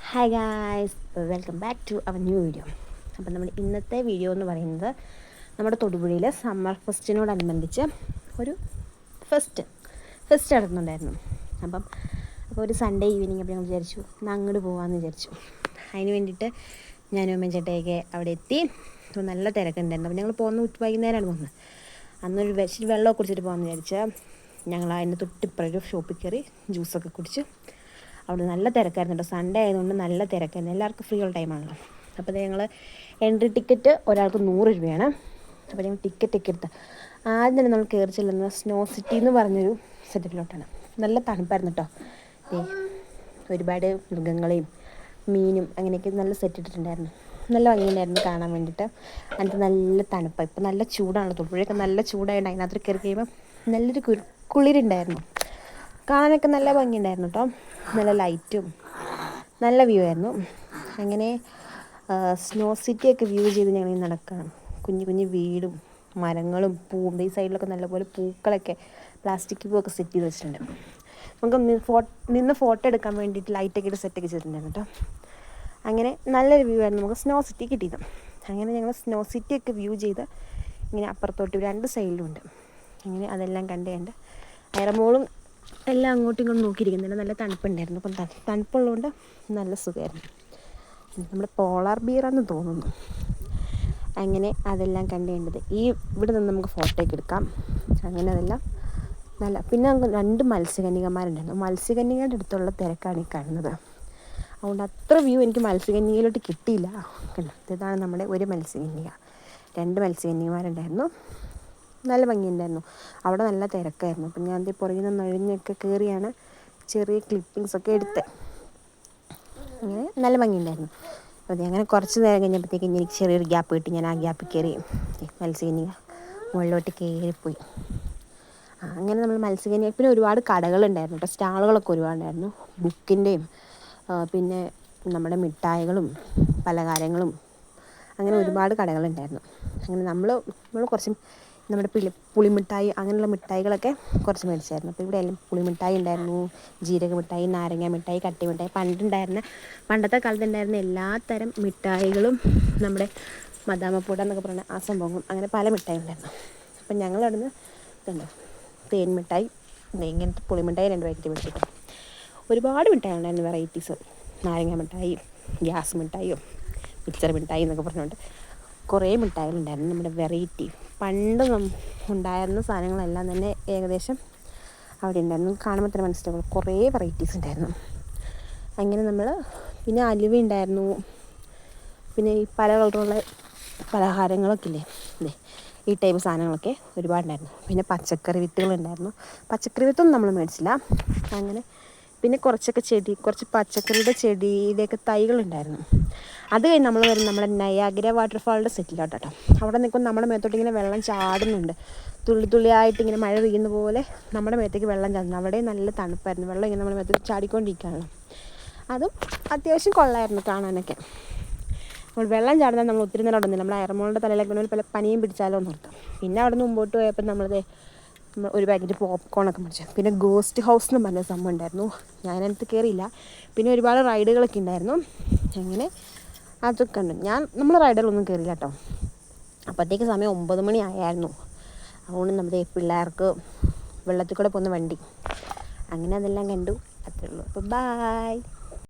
Hi guys, welcome back to our new video. അപ്പം നമ്മുടെ ഇന്നത്തെ വീഡിയോ എന്ന് പറയുന്നത് നമ്മുടെ തൊടുപുഴയിൽ സമ്മർ ഫെസ്റ്റിനോടനുബന്ധിച്ച് ഒരു ഫെസ്റ്റ് നടത്തുന്നുണ്ടായിരുന്നു. അപ്പോൾ ഒരു സൺഡേ ഈവനിങ് അപ്പോൾ ഞങ്ങൾ വിചാരിച്ചു എന്നാൽ അങ്ങോട്ട് പോകാമെന്ന് വിചാരിച്ചു. അതിന് വേണ്ടിയിട്ട് ഞാനും അമ്മയും ചേട്ടയൊക്കെ അവിടെ എത്തി. അപ്പോൾ നല്ല തിരക്കുണ്ടായിരുന്നു. അപ്പോൾ ഞങ്ങൾ വൈകുന്നേരമാണ് പോകുന്നത്. അന്നൊരു വെള്ളമൊക്കെ കുടിച്ചിട്ട് പോകാമെന്ന് വിചാരിച്ചാൽ ഞങ്ങൾ അതിൻ്റെ തൊട്ടിപ്പുറം ഷോപ്പിൽ കയറി ജ്യൂസൊക്കെ കുടിച്ച്. അവിടെ നല്ല തിരക്കായിരുന്നു കേട്ടോ. സൺഡേ ആയതുകൊണ്ട് നല്ല തിരക്കായിരുന്നു. എല്ലാവർക്കും ഫ്രീ ഉള്ള ടൈമാണല്ലോ. അപ്പോൾ ഞങ്ങൾ എൻട്രി ടിക്കറ്റ് ഒരാൾക്ക് 100 രൂപയാണ്. അപ്പോൾ ഞങ്ങൾ ടിക്കറ്റൊക്കെ എടുത്ത് ആദ്യം തന്നെ നമ്മൾ കയറി ചെല്ലുന്നത് സ്നോ സിറ്റി എന്ന് പറഞ്ഞൊരു സെറ്റപ്പിലോട്ടാണ്. നല്ല തണുപ്പായിരുന്നു കേട്ടോ. ഒരുപാട് മൃഗങ്ങളെയും മീനും അങ്ങനെയൊക്കെ നല്ല സെറ്റ് ഇട്ടിട്ടുണ്ടായിരുന്നു. നല്ല ഭംഗിയുണ്ടായിരുന്നു കാണാൻ വേണ്ടിയിട്ട്. അതിനകത്ത് നല്ല തണുപ്പാണ്. ഇപ്പോൾ നല്ല ചൂടാണല്ലോ. തൊടുപുഴയൊക്കെ നല്ല ചൂടായതുകൊണ്ട് അതിനകത്ത് കയറി കഴിയുമ്പോൾ നല്ലൊരു കുളിരുണ്ടായിരുന്നു. കാണാനൊക്കെ നല്ല ഭംഗിയുണ്ടായിരുന്നു കേട്ടോ. നല്ല ലൈറ്റും നല്ല വ്യൂ ആയിരുന്നു. അങ്ങനെ സ്നോ സിറ്റിയൊക്കെ വ്യൂ ചെയ്ത് ഞങ്ങൾ നടക്കണം. കുഞ്ഞു കുഞ്ഞു വീടും മരങ്ങളും പൂവും ഈ സൈഡിലൊക്കെ നല്ലപോലെ പൂക്കളൊക്കെ പ്ലാസ്റ്റിക് പൂവൊക്കെ സെറ്റ് ചെയ്ത് വെച്ചിട്ടുണ്ട്. നമുക്ക് നിന്ന് ഫോട്ടോ എടുക്കാൻ വേണ്ടിയിട്ട് ലൈറ്റൊക്കെ ഇട്ട് സെറ്റൊക്കെ ചെയ്തിട്ടുണ്ടായിരുന്നു കേട്ടോ. അങ്ങനെ നല്ലൊരു വ്യൂ ആയിരുന്നു നമുക്ക് സ്നോ സിറ്റി കിട്ടിയത്. അങ്ങനെ ഞങ്ങൾ സ്നോ സിറ്റിയൊക്കെ വ്യൂ ചെയ്ത് ഇങ്ങനെ അപ്പുറത്തോട്ട് 2 സൈഡിലുണ്ട്. അങ്ങനെ അതെല്ലാം കണ്ട് അയറമോളും എല്ലാം അങ്ങോട്ടും ഇങ്ങോട്ടും നോക്കിയിരിക്കുന്നില്ല. നല്ല തണുപ്പുണ്ടായിരുന്നു. അപ്പം തണുപ്പുള്ളതുകൊണ്ട് നല്ല സുഖമായിരുന്നു. നമ്മുടെ പോളാർ ബിയറാന്ന് തോന്നുന്നു. അങ്ങനെ അതെല്ലാം കണ്ടത് ഇവിടെ നിന്ന് നമുക്ക് ഫോട്ടോയൊക്കെ എടുക്കാം. അങ്ങനെ അതെല്ലാം നല്ല. പിന്നെ 2 മത്സ്യകന്യകമാരുണ്ടായിരുന്നു. മത്സ്യകന്യകയുടെ അടുത്തുള്ള തിരക്കാണ് ഈ കാണുന്നത്. അതുകൊണ്ട് അത്ര വ്യൂ എനിക്ക് മത്സ്യകന്യകയിലോട്ട് കിട്ടിയില്ല. കണ്ടോ, ഇതാണ് നമ്മുടെ ഒരു മത്സ്യകന്യക. 2 മത്സ്യകന്യകമാരുണ്ടായിരുന്നു. നല്ല ഭംഗിയുണ്ടായിരുന്നു. അവിടെ നല്ല തിരക്കായിരുന്നു. അപ്പം ഞാൻ പുറകിൽ നിന്ന് നഴിഞ്ഞൊക്കെ കയറിയാണ് ചെറിയ ക്ലിപ്പിങ്സൊക്കെ എടുത്തത്. അങ്ങനെ നല്ല ഭംഗിയുണ്ടായിരുന്നു. അതെ, അങ്ങനെ കുറച്ച് നേരം കഴിഞ്ഞപ്പോഴത്തേക്കും എനിക്ക് ചെറിയൊരു ഗ്യാപ്പ് കിട്ടി. ഞാൻ ആ ഗ്യാപ്പിൽ കയറി മത്സ്യകന്യക മുകളിലോട്ട് കയറിപ്പോയി. അങ്ങനെ നമ്മൾ മത്സ്യകന്യക പിന്നെ ഒരുപാട് കടകളുണ്ടായിരുന്നു കേട്ടോ. സ്റ്റാളുകളൊക്കെ ഒരുപാടുണ്ടായിരുന്നു. ബുക്കിൻ്റെയും പിന്നെ നമ്മുടെ മിഠായികളും പലഹാരങ്ങളും അങ്ങനെ ഒരുപാട് കടകളുണ്ടായിരുന്നു. അങ്ങനെ നമ്മൾ കുറച്ച് നമ്മുടെ പുളിമിഠായി അങ്ങനെയുള്ള മിഠായികളൊക്കെ കുറച്ച് മേടിച്ചായിരുന്നു. അപ്പോൾ ഇവിടെ എല്ലാം പുളിമിഠായി ഉണ്ടായിരുന്നു, ജീരക മിഠായി, നാരങ്ങ മിഠായി, കട്ടി മിഠായി, പണ്ടത്തെ കാലത്ത് ഉണ്ടായിരുന്ന എല്ലാ തരം മിഠായികളും, നമ്മുടെ മദാമപ്പൂട എന്നൊക്കെ പറയുന്ന ആ സംഭവങ്ങളും അങ്ങനെ പല മിഠായി ഉണ്ടായിരുന്നു. അപ്പം ഞങ്ങൾ അവിടെ നിന്ന് ഇതുണ്ടോ തേൻ മിഠായി, ഇങ്ങനത്തെ പുളിമിഠായി 2 പാക്കറ്റ് മേടിച്ചിട്ട് ഒരുപാട് മിഠായി ഉണ്ടായിരുന്നു. വെറൈറ്റീസ്, നാരങ്ങ മിഠായി, ഗ്യാസ് മിഠായിയോ മിക്സർ മിഠായി എന്നൊക്കെ പറഞ്ഞുകൊണ്ട് കുറേ മിഠായികളുണ്ടായിരുന്നു. നമ്മുടെ വെറൈറ്റി പണ്ട് ഉണ്ടായിരുന്ന സാധനങ്ങളെല്ലാം തന്നെ ഏകദേശം അവിടെ ഉണ്ടായിരുന്നു. കാണുമ്പോൾ തന്നെ മനസ്സിലാവും കുറേ വെറൈറ്റീസ് ഉണ്ടായിരുന്നു. അങ്ങനെ നമ്മൾ പിന്നെ അലുവ ഉണ്ടായിരുന്നു. പിന്നെ ഈ പല കളറുള്ള പലഹാരങ്ങളൊക്കെ ഇല്ലേ, ഈ ടൈപ്പ് സാധനങ്ങളൊക്കെ ഒരുപാടുണ്ടായിരുന്നു. പിന്നെ പച്ചക്കറി വിത്തുകളുണ്ടായിരുന്നു. പച്ചക്കറി വിത്തൊന്നും നമ്മൾ മേടിച്ചില്ല. അങ്ങനെ പിന്നെ കുറച്ച് പച്ചക്കറിയുടെ ചെടിയുടെയൊക്കെ തൈകളുണ്ടായിരുന്നു. അത് കഴിഞ്ഞ് നമ്മൾ വരും നമ്മുടെ നയാഗ്ര വാട്ടർഫാളിൻ്റെ സെറ്റിലോട്ട് കേട്ടോ. അവിടെ നിൽക്കുമ്പോൾ നമ്മുടെ മേത്തോട്ട് ഇങ്ങനെ വെള്ളം ചാടുന്നുണ്ട്. തുള്ളിയായിട്ട് ഇങ്ങനെ മഴ പെയ്യുന്ന പോലെ നമ്മുടെ മേത്തേക്ക് വെള്ളം ചാടുന്നു. അവിടെ നല്ല തണുപ്പായിരുന്നു. വെള്ളം ഇങ്ങനെ നമ്മുടെ മേത്തേക്ക് ചാടിക്കൊണ്ടിരിക്കുകയാണ്. അതും അത്യാവശ്യം കൊള്ളായിരുന്നു കാണാനൊക്കെ. നമ്മൾ വെള്ളം ചാടുന്നാൽ നമ്മൾ ഒത്തിരി നേരം ഉണ്ടെന്നില്ല. നമ്മൾ അയറമോളുടെ തലയിലേക്ക് പല പനിയും പിടിച്ചാലോ എന്ന് ഓർത്താം. പിന്നെ അവിടെ നിന്ന് മുമ്പോട്ട് പോയപ്പോൾ നമ്മൾ ഒരു പാക്കറ്റ് പോപ്കോണൊക്കെ മേടിച്ചു. പിന്നെ ഗോസ്റ്റ് ഹൗസ് എന്ന് പറഞ്ഞ സംഭവം ഉണ്ടായിരുന്നു. ഞാനതിനകത്ത് കയറിയില്ല. പിന്നെ ഒരുപാട് റൈഡുകളൊക്കെ ഉണ്ടായിരുന്നു. അങ്ങനെ അതൊക്കെ ഉണ്ട്. നമ്മൾ റൈഡുകളൊന്നും കയറിയില്ല കേട്ടോ. അപ്പോഴത്തേക്ക് സമയം 9 മണി ആയായിരുന്നു. അതുകൊണ്ട് നമ്മുടെ പിള്ളേർക്ക് വെള്ളത്തിൽ കൂടെ പോകുന്ന വണ്ടി അങ്ങനെ അതെല്ലാം കണ്ടു. അത്രേ ഉള്ളൂ. അപ്പോൾ ബൈ.